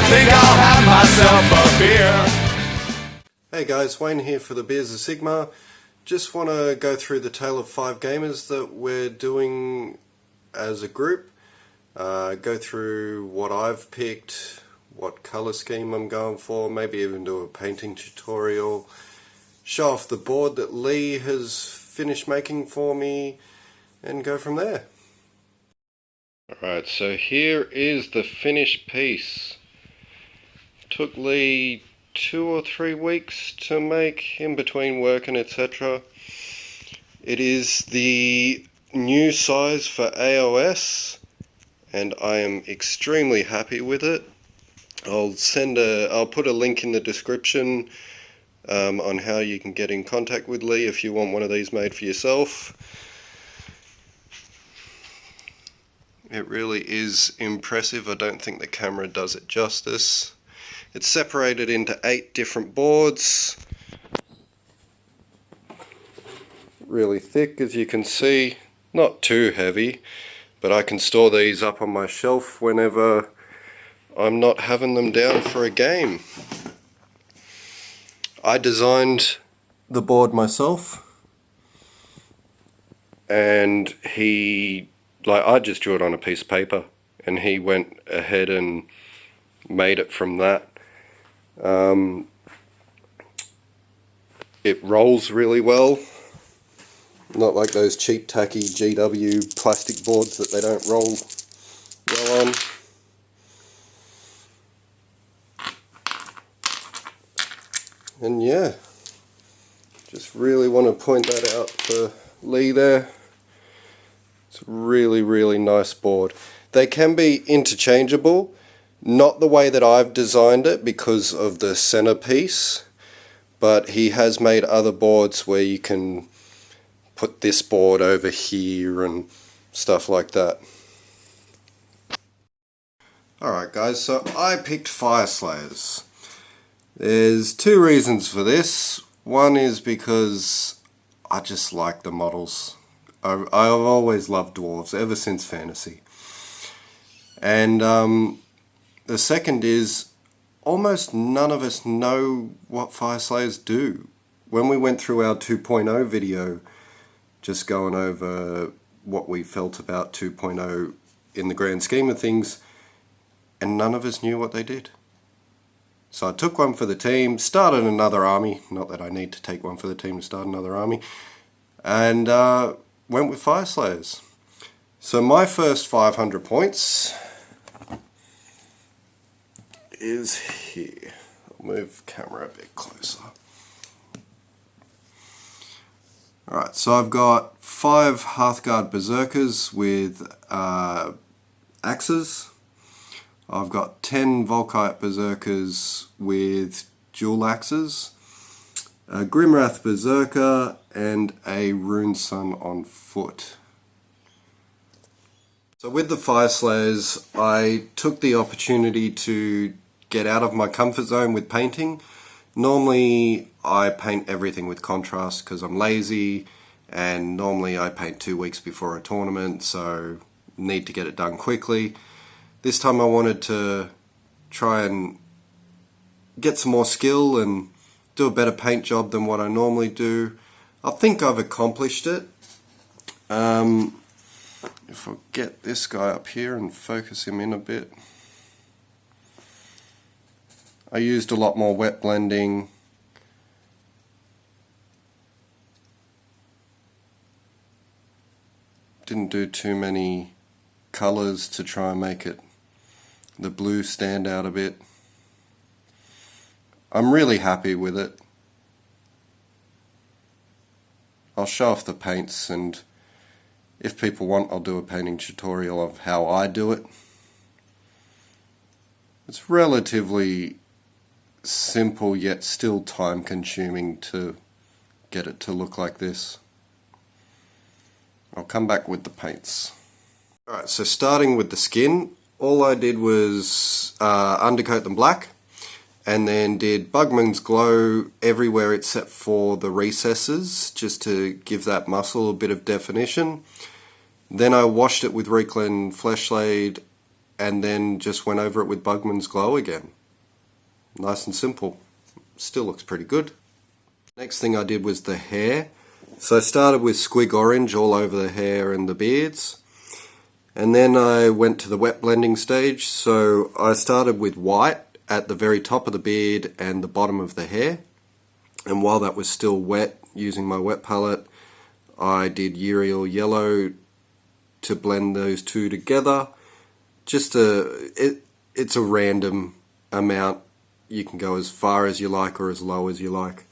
think I'll have myself a beer. Hey guys, Wayne here for the Beers of Sigmar. Just want to go through the tale of 5 gamers that we're doing as a group. Go through what I've picked, what colour scheme I'm going for, maybe even do a painting tutorial, show off the board that Lee has finished making for me, and go from there. Alright, so here is the finished piece. Took Lee 2 or 3 weeks to make in between work and etc. It is the new size for AOS and I am extremely happy with it. I'll put a link in the description on how you can get in contact with Lee if you want one of these made for yourself. It really is impressive. I don't think the camera does it justice. It's separated into 8 different boards. Really thick, as you can see. Not too heavy, but I can store these up on my shelf whenever I'm not having them down for a game. I designed the board myself, and I just drew it on a piece of paper, and he went ahead and made it from that. It rolls really well, not like those cheap tacky GW plastic boards that they don't roll well on. And yeah, just really want to point that out for Lee there. It's a really, really nice board. They can be interchangeable, not the way that I've designed it because of the centerpiece, but he has made other boards where you can put this board over here and stuff like that. Alright guys, so I picked Fireslayers. There's 2 reasons for this. One is because I just like the models. I've always loved dwarves, ever since fantasy. And the second is, almost none of us know what Fireslayers do. When we went through our 2.0 video, just going over what we felt about 2.0 in the grand scheme of things, and none of us knew what they did. So I took one for the team, started another army, not that I need to take one for the team to start another army, and went with Fireslayers. So my first 500 points is here. I'll move the camera a bit closer. Alright, so I've got 5 Hearthguard Berserkers with axes. I've got 10 Volkite Berserkers with dual axes, a Grimwrath Berserker, and a Rune Sun on foot. So with the Fireslayers, I took the opportunity to get out of my comfort zone with painting. Normally I paint everything with contrast because I'm lazy, and normally I paint 2 weeks before a tournament, so need to get it done quickly. This time I wanted to try and get some more skill and do a better paint job than what I normally do. I think I've accomplished it. If I get this guy up here and focus him in a bit. I used a lot more wet blending. Didn't do too many colors to try and make the blue stand out a bit. I'm really happy with it. I'll show off the paints, and if people want, I'll do a painting tutorial of how I do it. It's relatively simple yet still time consuming to get it to look like this. I'll come back with the paints. Alright, so starting with the skin, all I did was undercoat them black, and then did Bugman's Glow everywhere except for the recesses, just to give that muscle a bit of definition. Then I washed it with Reclin Fleshblade and then just went over it with Bugman's Glow again. Nice and simple. Still looks pretty good. Next thing I did was the hair. So I started with Squig Orange all over the hair and the beards. And then I went to the wet blending stage. So I started with white at the very top of the beard and the bottom of the hair. And while that was still wet, using my wet palette, I did Uriel Yellow to blend those two together. It's a random amount. You can go as far as you like or as low as you like.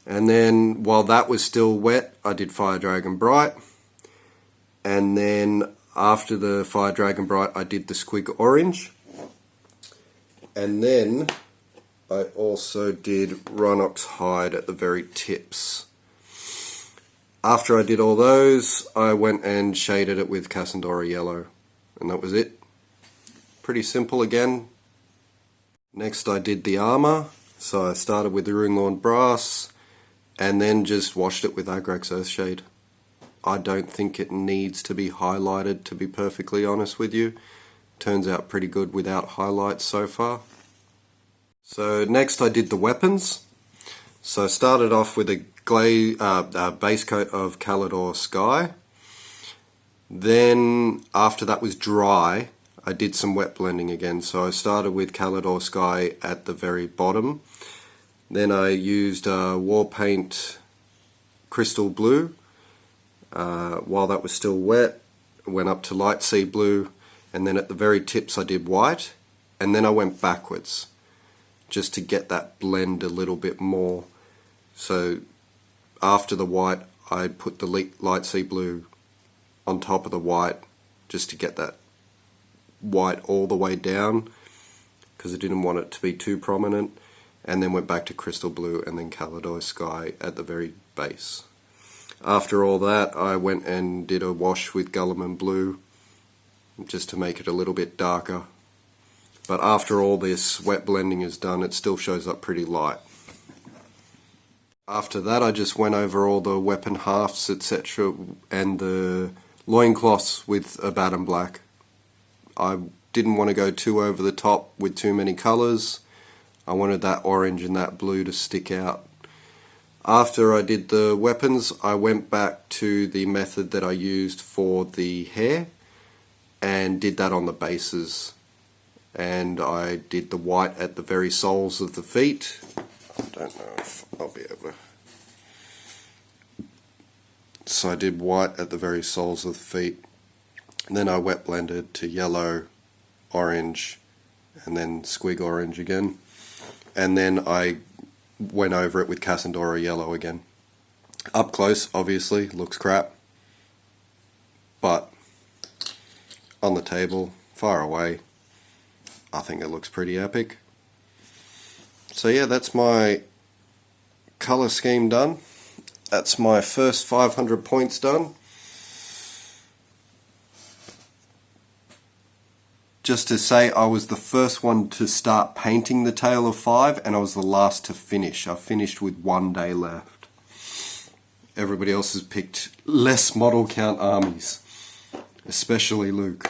And then while that was still wet, I did Fire Dragon Bright. And then after the Fire Dragon Bright, I did the Squig Orange. And then I also did Rhinox Hide at the very tips. After I did all those, I went and shaded it with Cassandora Yellow. And that was it. Pretty simple again. Next I did the armor. So I started with the Runelorn Brass and then just washed it with Agrax Earthshade. I don't think it needs to be highlighted, to be perfectly honest with you. Turns out pretty good without highlights so far. So next I did the weapons. So I started off with a base coat of Calidor Sky. Then after that was dry, I did some wet blending again. So I started with Calidor Sky at the very bottom. Then I used War Paint Crystal Blue. While that was still wet, I went up to Light Sea Blue, and then at the very tips I did white, and then I went backwards just to get that blend a little bit more. So after the white, I put the Light Sea Blue on top of the white just to get that white all the way down, because I didn't want it to be too prominent, and then went back to Crystal Blue and then Calidor Sky at the very base. After all that, I went and did a wash with Guilliman Blue just to make it a little bit darker. But after all this wet blending is done, it still shows up pretty light. After that, I just went over all the weapon halves, etc., and the loincloths with Abaddon Black. I didn't want to go too over the top with too many colours. I wanted that orange and that blue to stick out. After I did the weapons, I went back to the method that I used for the hair and did that on the bases. And I did the white at the very soles of the feet. I don't know if I'll be able to. So I did white at the very soles of the feet. And then I wet blended to yellow, orange, and then Squig Orange again. And then I went over it with Cassandora Yellow again. Up close, obviously, looks crap. But on the table, far away, I think it looks pretty epic. So yeah, that's my colour scheme done. That's my first 500 points done. Just to say, I was the first one to start painting the Tale of Five, and I was the last to finish. I finished with 1 day left. Everybody else has picked less model count armies, especially Luke.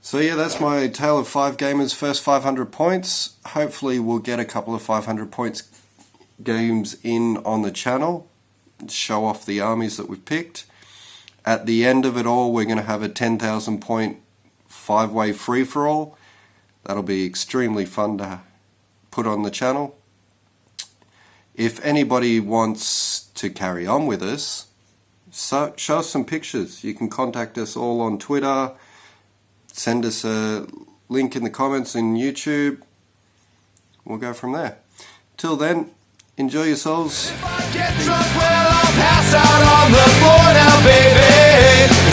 So yeah, that's my Tale of Five Gamers first 500 points. Hopefully we'll get a couple of 500 points games in on the channel, show off the armies that we've picked. At the end of it all, we're going to have a 10,000 point 5-way free-for-all. That'll be extremely fun to put on the channel. If anybody wants to carry on with us, so show us some pictures. You can contact us all on Twitter, send us a link in the comments in YouTube. We'll go from there. Till then, enjoy yourselves. If I get drunk, well, I'll pass out on the floor now, baby.